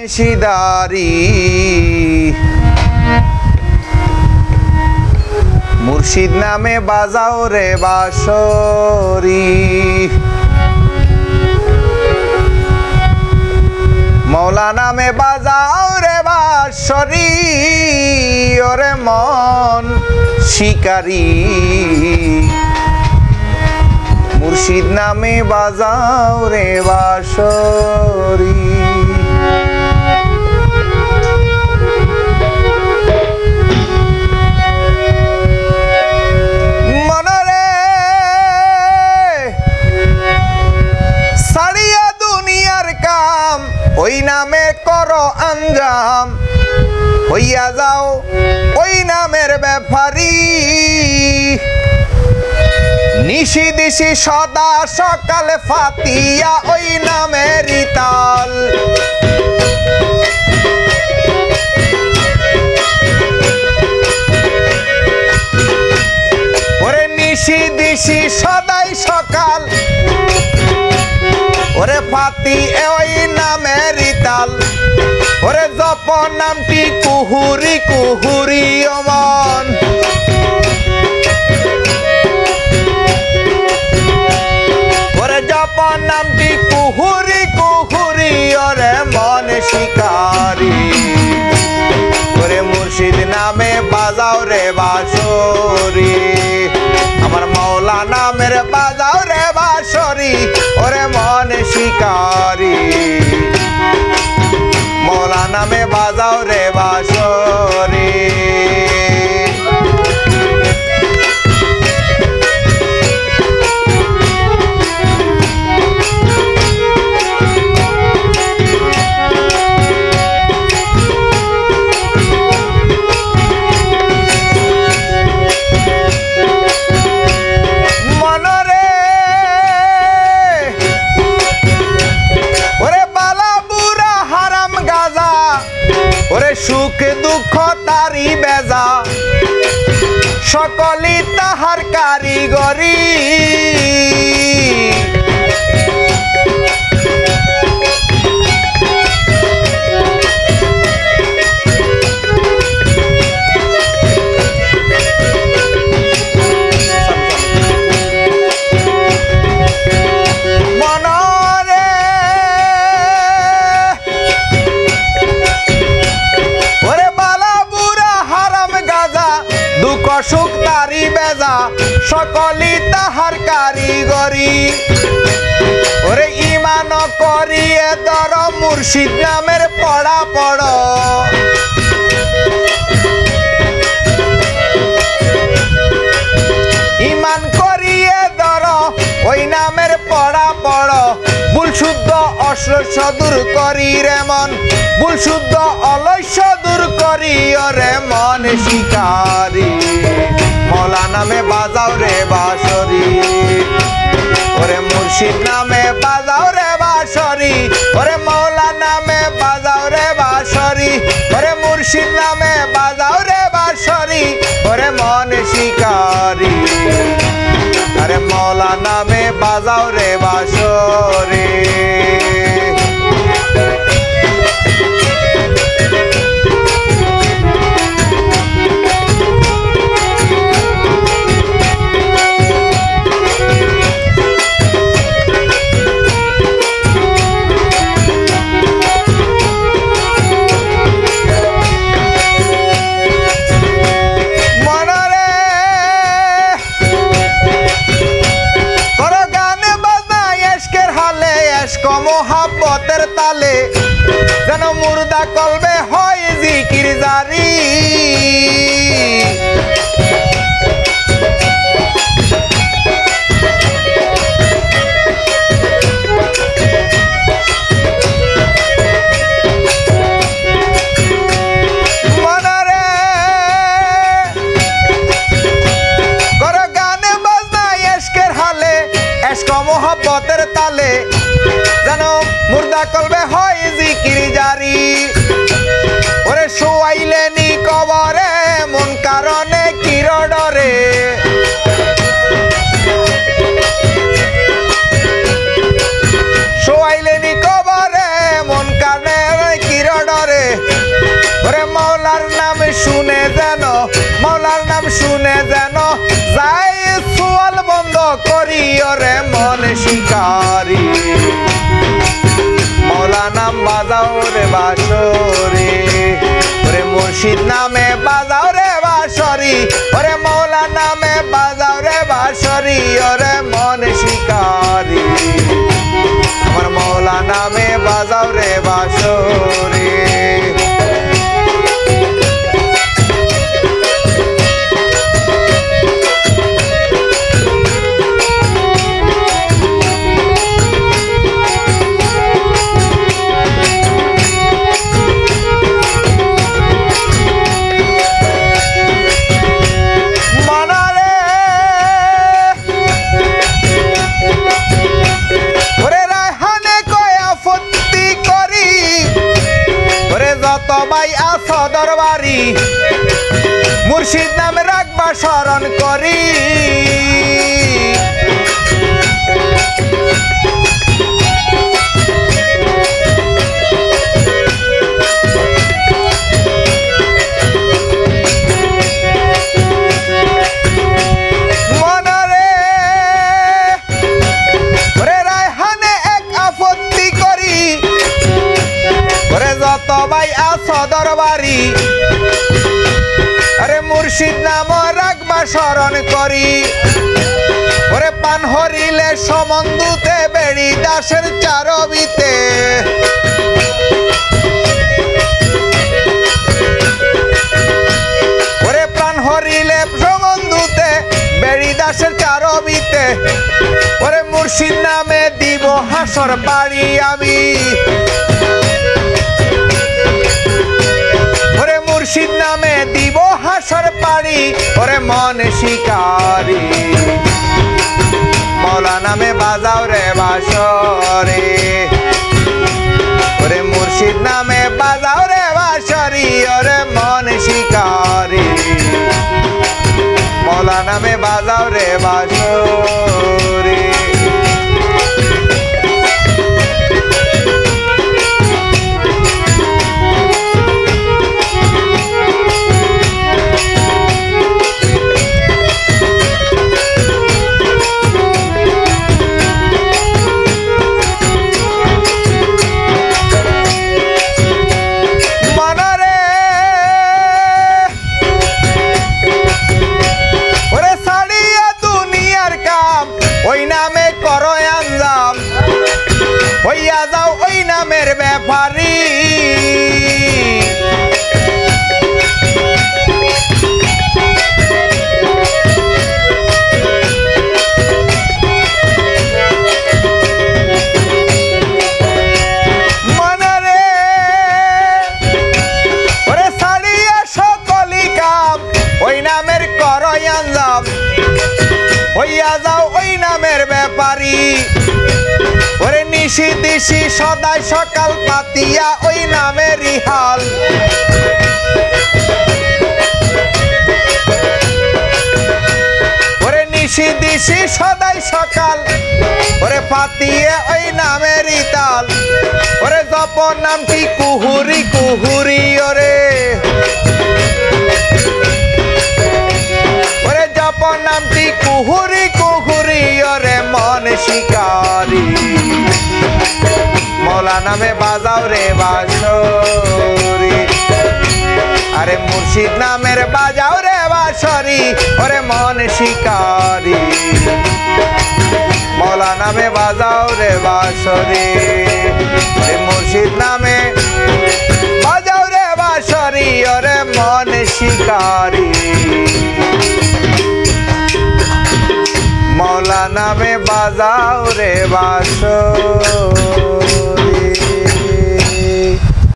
শিদারি মুর্শিদ নামে বাজাও রে বাঁশরি মৌলা নামে বাজাও রে বাঁশরি ওরে মন শিকারি মুর্শিদ নামে বাজাও রে বাঁশরি মনরে সারিয়া দুনিয়ার কাম ওই নামে করো আঞ্জাম হইয়া যাও ওই নামের ব্যাপারী নিশি দিশি সদা সকালে ফাতিয়া ওই নামের তাল ওরে নিশি দিশি সদাই সকাল ওরে ফাতি ওই নামের তাল ওরে জপ নামটি কুহুরি কুহুরি অমন ওরে জপ নামটি কুহুরি কুহুরি ওরে মন শিকারি ওরে মুর্শিদ নামে বাজাও রে বাঁশরি আমার মৌলা নামের বাজাও রে বাঁশরি ওরে মন শিকারি মৌলা নামে বাজাও রে বাঁশরি ওরে সুখ দুঃখ তারি বেজা সকলি তাহার কারিগরি সুখ তারি বেজা সকলি তাহার কারিগরি ওরে ইমান করিয়ে দর মুর্শিদ নামের পড়া পড় ইমান করিয়ে দর ওই নামের পড়া পড় ভুল শুদ্ধ অশ্লস্য দূর করি রে মন ভুল শুদ্ধ অলস্য দূর করি ওরে মন শিকারি মৌলা নামে বাজাও রে বাঁশরি ওরে মুর্শিদ নামে বাজাও রে বাঁশরি ওরে মৌলা নামে বাজাও রে বাঁশরি ওরে মুর্শিদ নামে বাজাও রে বাঁশরি ওরে মন শিকারি আরে মৌলা নামে বাজাও রে বাঁশরি মোহাব্বতের তালে যেন মুর্দা কলবে হয় জিকির জারি মনরে করো গানে বাজনা এশকের হালে এশক মোহাব্বতের তালে যেন মুর্দা কলবে হয় জিকির জারি ওরে শোয়াইলে নি কবরে মন কারণে বাজাও রে বাঁশরি ওরে মুর্শিদ নামে বাজাও রে বাঁশরি ওরে মৌলা নামে বাজাও রে বাঁশরি ওরে মন শিকারি আমার মৌলা নামে বাজাও রে বাঁশরি সবাই আছো দরবারি মুর্শিদ নামে রাখবা স্মরণ করি মনরে ওরে রায়হানে এক আপত্তি করি ওরে যত ভাই আছো দরবারি আরে মুর্শিদ নাম রাখবা স্মরণ করি ওরে পান হরিলে সমন্দুতে বেড়ি দাসের চারবিতে ওরে প্রাণ হরিলে সমন্দুতে বেড়ি দাসের চারবিতে ওরে মুর্শিদ নামে দিব হাসর বাড়ি আমি মুর্শিদ নামে দিব হাসর পাড়ি ওরে মন শিকারি মৌলা নামে বাজাও রে বাঁশরি ওরে মুর্শিদ নামে বাজাও রে বাঁশরি ওরে মন শিকারি মৌলা নামে বাজাও রে বাঁশরি হইয়া যাও ওই নামের ব্যাপারী মনরে ওরে ছাড়িয়া সকলি কাম ওই নামের করই আঞ্জাম হইয়া যাও ওই নামের ব্যাপারী ওরে নিশি দিশি সদাই সকাল পাতিয়া ওই নামেরই হাল ওরে নিশি দিশি সদাই সকাল ওরে পাতিয়ে ওই নামেরই তাল ওরে জপ নামটি কুহুরি কুহুরি ওরে ওরে জপ নামটি কুহুরি কুহুরি ওরে মন শিকারি মৌলা নামে বাজাও রে বাঁশরি আরে মুর্শিদ নামের বাজাও রে বাঁশরি ওরে মন শিকারি মৌলা নামে বাজাও রে বাঁশরি মুর্শিদ নামে বাজাও রে বাঁশরি ওরে মন শিকারি মৌলা নামে বাজাও রে বাঁশরি।